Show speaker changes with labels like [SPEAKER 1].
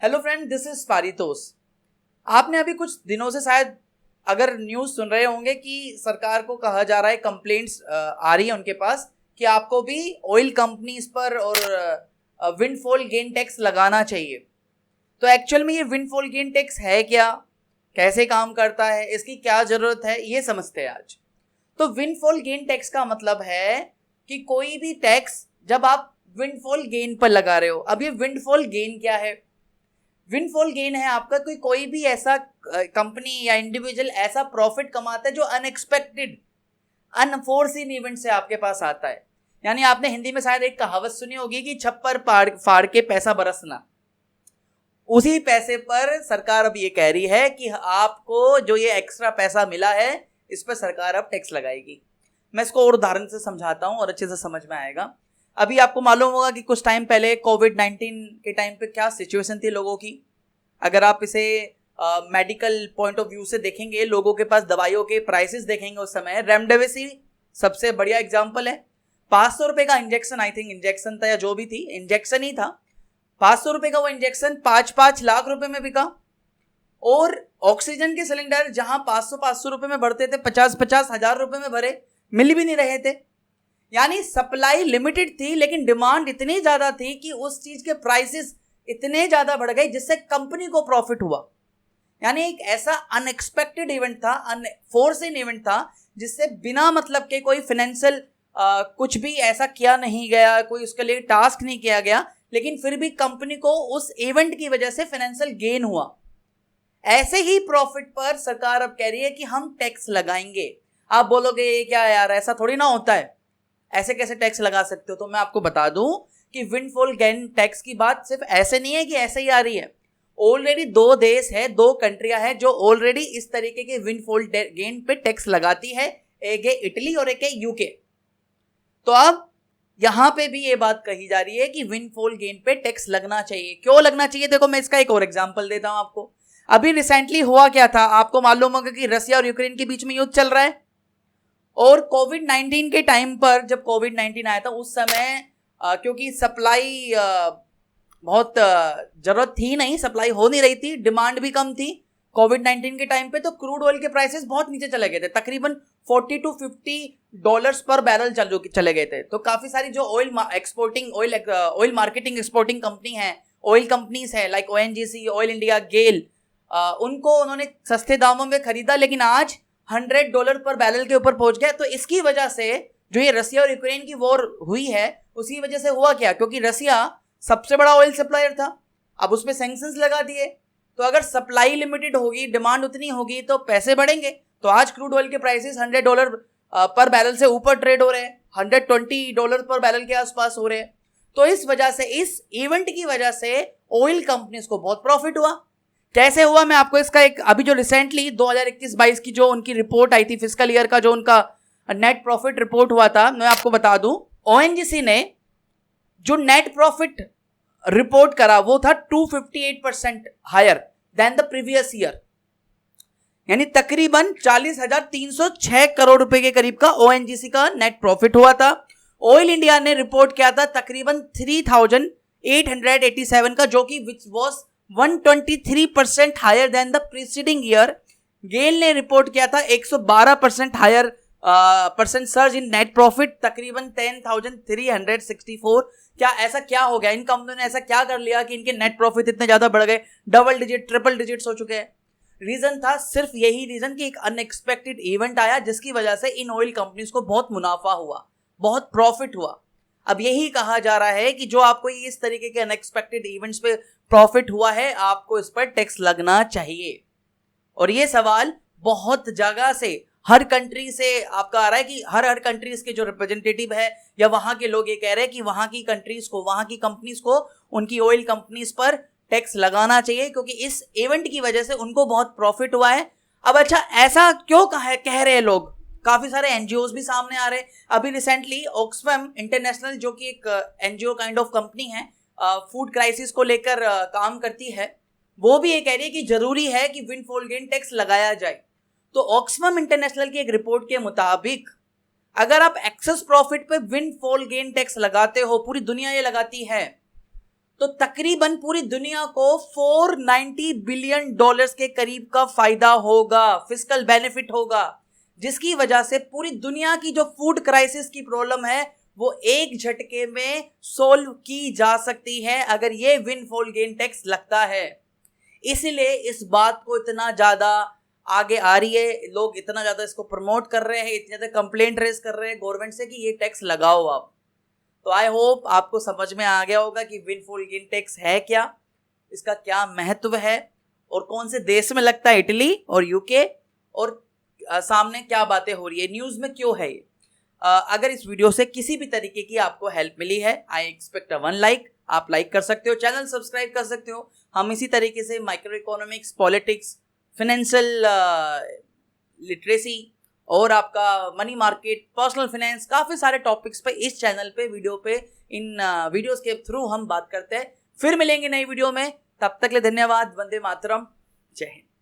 [SPEAKER 1] Hello friend, this is Paritosh. आपने अभी कुछ दिनों से शायद अगर न्यूज़ सुन रहे होंगे कि सरकार को कहा जा रहा है, कंप्लेंट्स आ रही है उनके पास कि आपको भी ऑयल कंपनीज पर और विंडफॉल गेन टैक्स लगाना चाहिए। तो एक्चुअल में ये विंडफॉल गेन टैक्स है क्या, कैसे काम करता है, इसकी क्या ज़रूरत है, ये समझते हैं आज। तो विंडफॉल गेन टैक्स का मतलब है कि कोई भी टैक्स जब आप विंडफॉल गेन पर लगा रहे हो। अब ये विंडफॉल गेन क्या है? विंडफॉल गेन है आपका कोई भी ऐसा कंपनी या इंडिविजुअल ऐसा प्रॉफिट कमाता है जो अनएक्सपेक्टेड, अनफोर्सिन इवेंट से आपके पास आता है। यानी आपने हिंदी में शायद एक कहावत सुनी होगी कि छप्पर फाड़ के पैसा बरसना। उसी पैसे पर सरकार अब ये कह रही है कि आपको जो ये एक्स्ट्रा पैसा मिला है इस पर सरकार अब टैक्स लगाएगी। मैं इसको और उदाहरण से समझाता हूँ और अच्छे से समझ में आएगा। अभी आपको मालूम होगा कि कुछ टाइम पहले कोविड-19 के टाइम पे क्या सिचुएशन थी लोगों की। अगर आप इसे मेडिकल पॉइंट ऑफ व्यू से देखेंगे, लोगों के पास दवाइयों के प्राइसेस देखेंगे, उस समय रेमडेसिविर सबसे बढ़िया एग्जांपल है। 500 रुपए का इंजेक्शन, आई थिंक इंजेक्शन था या जो भी थी, इंजेक्शन ही था। 500 रुपए का वो इंजेक्शन 5-5 लाख रुपए में बिका। और ऑक्सीजन के सिलेंडर जहां 500 रुपए में भरते थे, 50-50 हजार रुपए में भरे, मिल भी नहीं रहे थे। यानी सप्लाई लिमिटेड थी लेकिन डिमांड इतनी ज्यादा थी कि उस चीज के प्राइसेस इतने ज्यादा बढ़ गए जिससे कंपनी को प्रॉफिट हुआ। यानी एक ऐसा अनएक्सपेक्टेड इवेंट था, अनफोर्सिन इवेंट था, जिससे बिना मतलब के कोई फाइनेंशियल कुछ भी ऐसा किया नहीं गया, कोई उसके लिए टास्क नहीं किया गया, लेकिन फिर भी कंपनी को उस इवेंट की वजह से फाइनेंशियल गेन हुआ। ऐसे ही प्रॉफिट पर सरकार अब कह रही है कि हम टैक्स लगाएंगे। आप बोलोगे ये क्या यार, ऐसा थोड़ी ना होता है, ऐसे कैसे टैक्स लगा सकते हो? तो मैं आपको बता दूं कि विंडफॉल गेन टैक्स की बात सिर्फ ऐसे नहीं है कि ऐसे ही आ रही है। ऑलरेडी 2 देश है, 2 कंट्रियां हैं जो ऑलरेडी इस तरीके के विंडफॉल गेन पे टैक्स लगाती है। एक है इटली और एक है यूके। तो अब यहां पे भी ये बात कही जा रही है कि विंडफॉल गेन पे टैक्स लगना चाहिए। क्यों लगना चाहिए? देखो, मैं इसका एक और एग्जांपल देता हूं आपको। अभी रिसेंटली हुआ क्या था, आपको मालूम होगा कि रसिया और यूक्रेन के बीच में युद्ध चल रहा है। और कोविड-19 के टाइम पर, जब कोविड-19 आया था उस समय क्योंकि सप्लाई बहुत जरूरत थी नहीं, सप्लाई हो नहीं रही थी, डिमांड भी कम थी कोविड-19 के टाइम पे, तो क्रूड ऑयल के प्राइसेस बहुत नीचे चले गए थे। तकरीबन $40 to $50 पर बैरल चले गए थे। तो काफी सारी जो ऑयल मार्केटिंग एक्सपोर्टिंग कंपनी है, ऑयल कंपनीज है लाइक ONGC, ऑयल इंडिया, गेल, उनको उन्होंने सस्ते दामों में खरीदा, लेकिन आज $100 पर बैरल के ऊपर पहुंच गया। तो इसकी वजह से जो ये रसिया और यूक्रेन की वॉर हुई है, उसकी वजह से हुआ क्या, क्योंकि रसिया सबसे बड़ा ऑयल सप्लायर था, अब उस पर सैंक्शंस लगा दिए। तो अगर सप्लाई लिमिटेड होगी, डिमांड उतनी होगी, तो पैसे बढ़ेंगे। तो आज क्रूड ऑयल के प्राइसेस $100 पर बैरल से ऊपर ट्रेड हो रहे हैं, $120 पर बैरल के आसपास हो रहे हैं। तो इस वजह से, इस इवेंट की वजह से ऑयल कंपनीज को बहुत प्रॉफिट हुआ। कैसे हुआ, मैं आपको इसका एक अभी जो रिसेंटली 2021-22 की जो उनकी रिपोर्ट आई थी, फिस्कल ईयर का जो उनका नेट प्रॉफिट रिपोर्ट हुआ था, मैं आपको बता दूं। ONGC ने जो नेट प्रॉफिट रिपोर्ट करा वो था 258% higher than the previous year. यानी तकरीबन 40,306 करोड़ रुपए के करीब का ONGC का नेट प्रॉफिट हुआ था। ऑयल इंडिया ने रिपोर्ट किया था तकरीबन 3,887 का, जो कि which was 123% higher than the preceding year. GAIL ने रिपोर्ट किया था 112% higher percent surge in net profit, तकरीबन 10,364। क्या ऐसा क्या हो गया, इन कंपनियों ने ऐसा क्या कर लिया कि इनके नेट प्रॉफिट इतने ज्यादा बढ़ गए, डबल डिजिट, ट्रिपल डिजिट्स हो चुके हैं? रीजन था सिर्फ यही रीजन कि एक अनएक्सपेक्टेड इवेंट आया जिसकी वजह से इन ऑयल कंपनीज को बहुत मुनाफा हुआ, बहुत प्रॉफिट हुआ। अब यही कहा जा रहा है कि जो आपको इस तरीके के अनएक्सपेक्टेड इवेंट्स पे प्रॉफिट हुआ है, आपको इस पर टैक्स लगना चाहिए। और ये सवाल बहुत जगह से, हर कंट्री से आपका आ रहा है कि हर कंट्रीज के जो रिप्रेजेंटेटिव है या वहां के लोग ये कह रहे हैं कि वहां की कंट्रीज को, वहां की कंपनीज को, उनकी ऑयल कंपनीज पर टैक्स लगाना चाहिए क्योंकि इस इवेंट की वजह से उनको बहुत प्रॉफिट हुआ है। अब अच्छा, ऐसा क्यों कह रहे हैं लोग? काफी सारे एनजीओज भी सामने आ रहे हैं। अभी रिसेंटली ऑक्सफैम इंटरनेशनल, जो कि एक एनजीओ काइंड ऑफ कंपनी है, फूड क्राइसिस को लेकर काम करती है, वो भी ये कह रही है कि जरूरी है कि विंडफॉल गेन टैक्स लगाया जाए। तो ऑक्सफैम इंटरनेशनल की एक रिपोर्ट के मुताबिक अगर आप एक्सेस प्रॉफिट पे विंडफॉल गेन टैक्स लगाते हो, पूरी दुनिया ये लगाती है, तो तकरीबन पूरी दुनिया को $490 बिलियन के करीब का फायदा होगा, फिस्कल बेनिफिट होगा, जिसकी वजह से पूरी दुनिया की जो फूड क्राइसिस की प्रॉब्लम है वो एक झटके में सोल्व की जा सकती है अगर ये विंडफॉल गेन टैक्स लगता है। इसलिए इस बात को इतना ज़्यादा आगे आ रही है, लोग इतना ज़्यादा इसको प्रमोट कर रहे हैं, इतने ज़्यादा कंप्लेंट रेज कर रहे हैं गवर्नमेंट से कि ये टैक्स लगाओ आप। तो आई होप आपको समझ में आ गया होगा कि विंडफॉल गेन टैक्स है क्या, इसका क्या महत्व है और कौन से देश में लगता है, इटली और यूके, और सामने क्या बातें हो रही है, न्यूज़ में क्यों है ये। अगर इस वीडियो से किसी भी तरीके की आपको हेल्प मिली है, आई एक्सपेक्ट 1 लाइक। आप लाइक कर सकते हो, चैनल सब्सक्राइब कर सकते हो। हम इसी तरीके से micro economics, politics, financial literacy और आपका मनी मार्केट, पर्सनल फाइनेंस, काफ़ी सारे टॉपिक्स पे इस चैनल पे, वीडियो पे, इन वीडियोस के थ्रू हम बात करते हैं। फिर मिलेंगे नई वीडियो में, तब तक के लिए धन्यवाद। वंदे मातरम, जय हिंद।